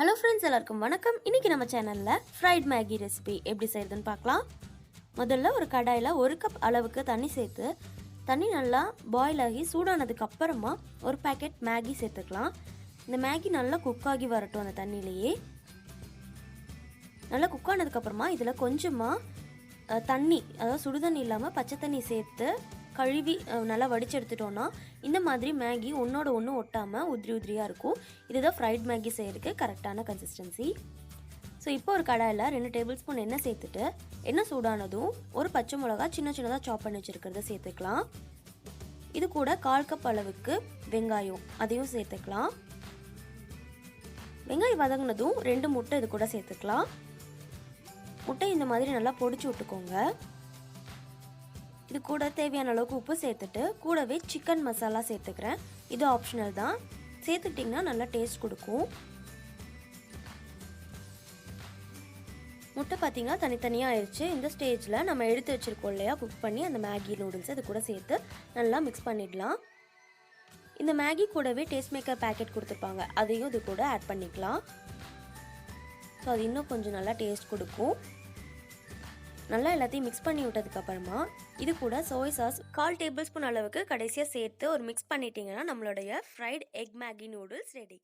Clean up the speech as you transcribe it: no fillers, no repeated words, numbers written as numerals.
Hello friends, எல்லாருக்கும் வணக்கம். இன்றைக்கி நம்ம சேனலில் ஃப்ரைட் மேகி ரெசிபி எப்படி செய்கிறதுன்னு பார்க்கலாம். முதல்ல ஒரு கடாயில் 1 கப் அளவுக்கு தண்ணி சேர்த்து தண்ணி நல்லா பாயில் ஆகி சூடானதுக்கு அப்புறமா ஒரு பேக்கெட் மேகி சேர்த்துக்கலாம். இந்த மேகி நல்லா குக் ஆகி வரட்டும். அந்த தண்ணியிலேயே நல்லா குக் ஆனதுக்கப்புறமா இதில் கொஞ்சமாக தண்ணி, அதாவது சுடுதண்ணி இல்லாமல் பச்சை தண்ணி சேர்த்து கழுவி நல்லா வடித்து எடுத்துட்டோன்னா இந்த மாதிரி மேகி ஒன்றோட ஒன்று ஒட்டாமல் உதிரி உதிரியாக இருக்கும். இதுதான் ஃப்ரைட் மேகி செய்கிறதுக்கு கரெக்டான கன்சிஸ்டன்சி. ஸோ இப்போ ஒரு கடாயில் 2 டேபிள் ஸ்பூன் எண்ணெய் சேர்த்துட்டு எண்ணெய் சூடானதும் ஒரு பச்சை மிளகா சின்ன சின்னதாக சாப் பண்ணி வச்சுருக்கிறத சேர்த்துக்கலாம். இது கூட 1/4 கப் அளவுக்கு வெங்காயம், அதையும் சேர்த்துக்கலாம். வெங்காயம் வதங்கினதும் 2 முட்டை இது கூட சேர்த்துக்கலாம். முட்டை இந்த மாதிரி நல்லா பொடிச்சு விட்டுக்கோங்க. இது கூட தேவையான அளவுக்கு உப்பு சேர்த்துட்டு கூடவே சிக்கன் மசாலா சேர்த்துக்கிறேன். இது ஆப்ஷனல் தான், சேர்த்துட்டிங்கன்னா நல்லா டேஸ்ட் கொடுக்கும். முட்டை பார்த்திங்கன்னா தனித்தனியாக ஆயிடுச்சு. இந்த ஸ்டேஜில் நம்ம எடுத்து வச்சுருக்கோம் இல்லையா குக் பண்ணி அந்த மேகி நூடுல்ஸ், இது கூட சேர்த்து நல்லா மிக்ஸ் பண்ணிடலாம். இந்த மேகி கூடவே டேஸ்ட் மேக்கர் பேக்கெட் கொடுத்துருப்பாங்க, அதையும் இது கூட ஆட் பண்ணிக்கலாம். ஸோ அது இன்னும் கொஞ்சம் நல்லா டேஸ்ட் கொடுக்கும். நல்லா எல்லாத்தையும் மிக்ஸ் பண்ணி விட்டதுக்கப்புறமா இது கூட சோய் சாஸ் 1/4 டேபிள் ஸ்பூன் அளவுக்கு கடைசியாக சேர்த்து ஒரு மிக்ஸ் பண்ணிட்டீங்கன்னா நம்மளுடைய fried egg Maggi noodles ready.